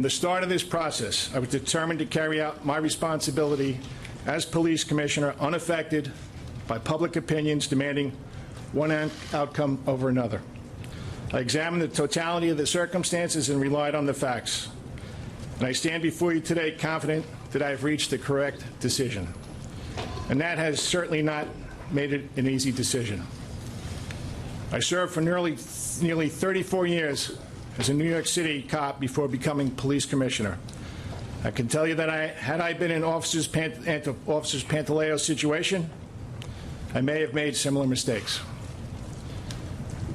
From the start of this process, I was determined to carry out my responsibility as police commissioner unaffected by public opinions demanding one outcome over another. I examined the totality of the circumstances and relied on the facts. And I stand before you today confident that I have reached the correct decision. And that has certainly not made it an easy decision. I served for nearly 34 years as a New York City cop before becoming police commissioner. I can tell you that had I been in Officer Pantaleo's situation, I may have made similar mistakes.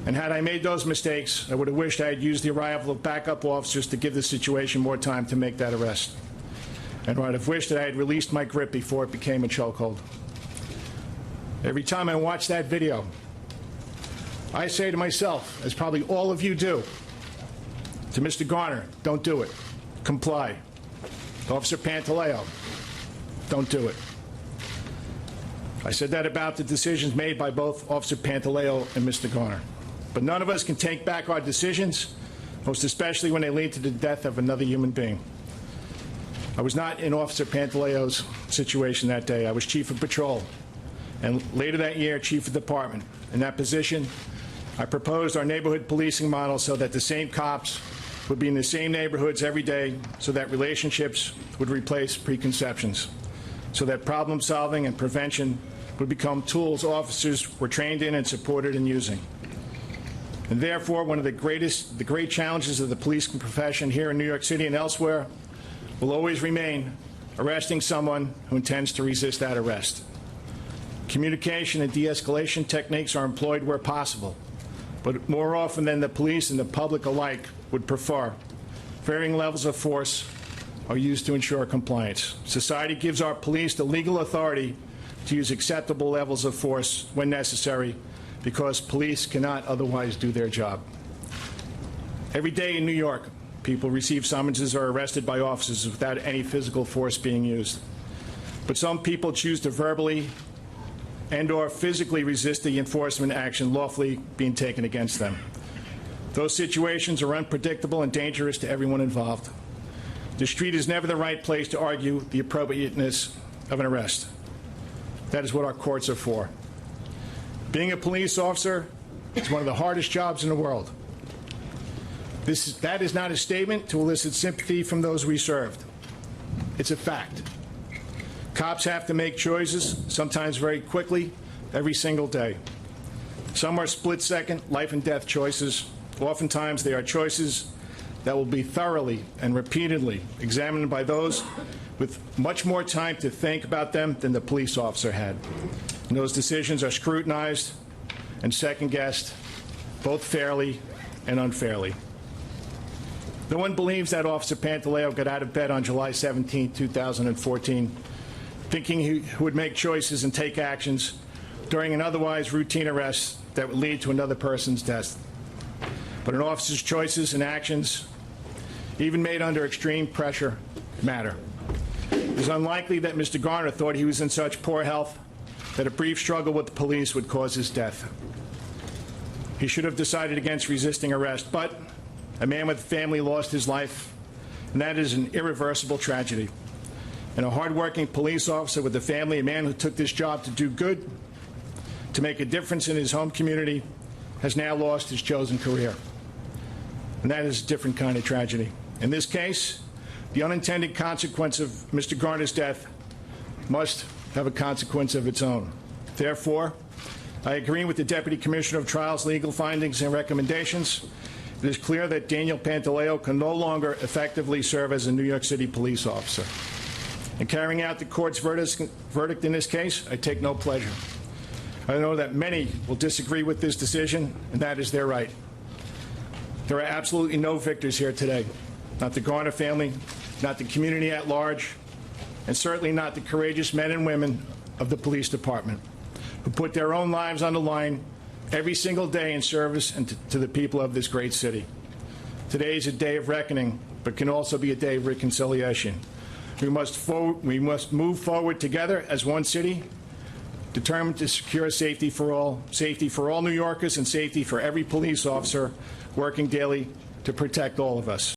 And had I made those mistakes, I would have wished I had used the arrival of backup officers to give the situation more time to make that arrest. And I would have wished that I had released my grip before it became a chokehold. Every time I watch that video, I say to myself, as probably all of you do, to Mr. Garner, don't do it. Comply. To Officer Pantaleo, don't do it. I said that about the decisions made by both Officer Pantaleo and Mr. Garner. But none of us can take back our decisions, most especially when they lead to the death of another human being. I was not in Officer Pantaleo's situation that day. I was chief of patrol, and later that year, chief of department. In that position, I proposed our neighborhood policing model so that the same cops would be in the same neighborhoods every day, so that relationships would replace preconceptions, so that problem solving and prevention would become tools officers were trained in and supported in using. And therefore, one of the great challenges of the police profession here in New York City and elsewhere will always remain arresting someone who intends to resist that arrest. Communication and de-escalation techniques are employed where possible, but more often than the police and the public alike would prefer, varying levels of force are used to ensure compliance. Society gives our police the legal authority to use acceptable levels of force when necessary, because police cannot otherwise do their job. Every day in New York, people receive summonses or are arrested by officers without any physical force being used. But some people choose to verbally and/or physically resist the enforcement action lawfully being taken against them. Those situations are unpredictable and dangerous to everyone involved. The street is never the right place to argue the appropriateness of an arrest. That is what our courts are for. Being a police officer is one of the hardest jobs in the world. That is not a statement to elicit sympathy from those we served. It's a fact. Cops have to make choices, sometimes very quickly, every single day. Some are split-second, life-and-death choices. Oftentimes, they are choices that will be thoroughly and repeatedly examined by those with much more time to think about them than the police officer had. And those decisions are scrutinized and second-guessed, both fairly and unfairly. No one believes that Officer Pantaleo got out of bed on July 17, 2014, thinking he would make choices and take actions during an otherwise routine arrest that would lead to another person's death. But an officer's choices and actions, even made under extreme pressure, matter. It is unlikely that Mr. Garner thought he was in such poor health that a brief struggle with the police would cause his death. He should have decided against resisting arrest, but a man with a family lost his life, and that is an irreversible tragedy. And a hardworking police officer with a family, a man who took this job to do good, to make a difference in his home community, has now lost his chosen career. And that is a different kind of tragedy. In this case, the unintended consequence of Mr. Garner's death must have a consequence of its own. Therefore, I agree with the Deputy Commissioner of Trials' legal findings and recommendations. It is clear that Daniel Pantaleo can no longer effectively serve as a New York City police officer. In carrying out the court's verdict in this case, I take no pleasure. I know that many will disagree with this decision, and that is their right. There are absolutely no victors here today. Not the Garner family, not the community at large, and certainly not the courageous men and women of the police department who put their own lives on the line every single day in service and to the people of this great city. Today is a day of reckoning, but can also be a day of reconciliation. We must move forward together as one city, determined to secure safety for all New Yorkers and safety for every police officer working daily to protect all of us.